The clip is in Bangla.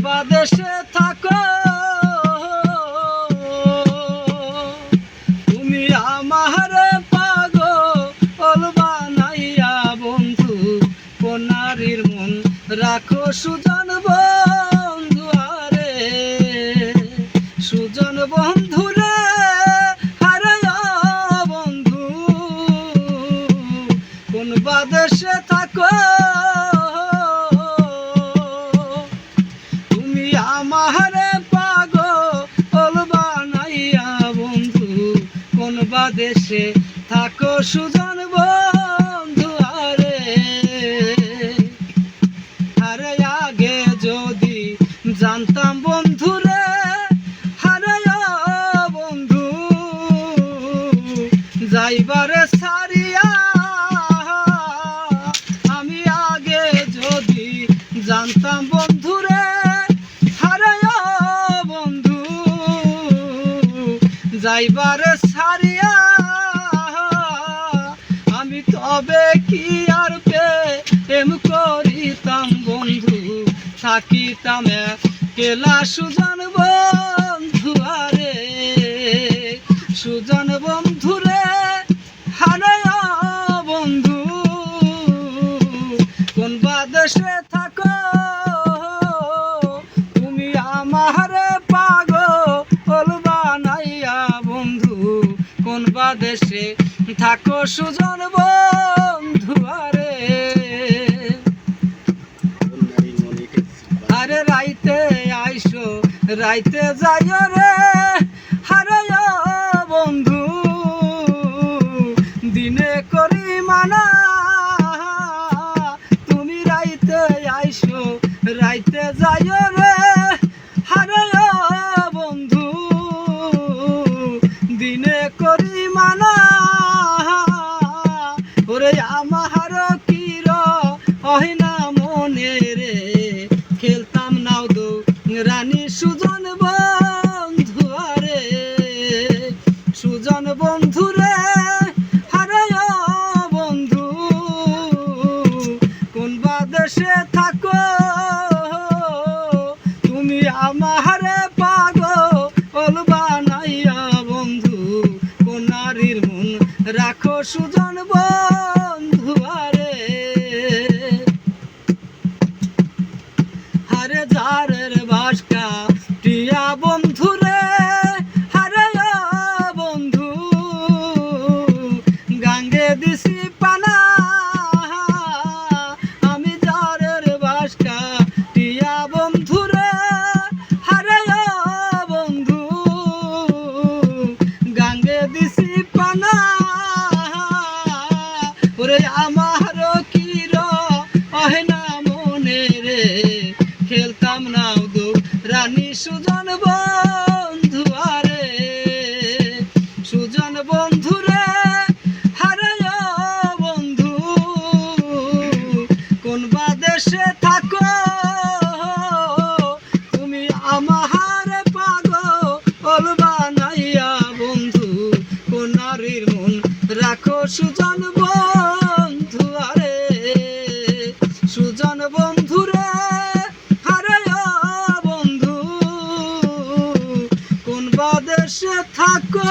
বাদেশে থাকো তুমি আমারে পাগল বানাইয়া বন্ধু, কোন নারীর মন রাখো সুজন বন্ধু। আরে সুজন বন্ধু রে, আরে বন্ধু কোন বাদেশে থাকো তুমি আমারে পাগল বানাইয়া বন্ধু, কোন বাদেশে থাকো সুজন বন্ধু। আরে আরে আগে যদি জানতাম বন্ধু রে, আরে বন্ধু যাইবারে সারিয়া, আমি আগে যদি জানতাম বন্ধু রে, আরে বন্ধু যাইবারে সারিয়া, আমি তবে কি আর প্রেম করিতাম বন্ধু, থাকিতাম একলা সুজন বন্ধু। আরে সুজন বন্ধু রে, আরে বন্ধু কোন বাদেশে থাকো তুমি আমারে পাগল বানাইয়া বন্ধু, কোন বাদেশে থাকো সুজন বন্ধু। আরে আরে রাইতে আইসো রাইতে যাইও রে, আরে বন্ধু দিনে করি মানা, তুমি রাইতে আইসো রাইতে যাইও রে, আরে বন্ধু দিনে করি মানা। ওরে আমার কির অহিনা মনে রে, খেলতাম নাও দো রানী সুজন বন্ধু। আরে সুজন বন্ধু রে, আরে বন্ধু কোন বাদেশে থাকো তুমি আমারে পাগল বানাইয়া বন্ধু, কোন নারীর মন রাখো সুজন বন্ধু। আরে আরে ঝাড়ের বাসকা টিয়া বন্ধু রে, আরে বন্ধু গাঙ্গে দিছি পানা, আমি ঝাড়ের বাসকা টিয়া বন্ধু রে, আরে বন্ধু গাঙ্গে দিছি পানা। ওরে আমার কির অহেনা মনে রে, খেলতাম নাও দো রানী সুজন বন্ধু। আরে সুজন বন্ধু রে, আরে বন্ধু কোন বাদেশে থাকো তুমি আমারে পাগল বানাইয়া বন্ধু, কোন নারীর মন রাখো সুজন বন্ধু। আরে সুজন বন্ধু রে, আরে বন্ধু কোন বাদেশে থাকো।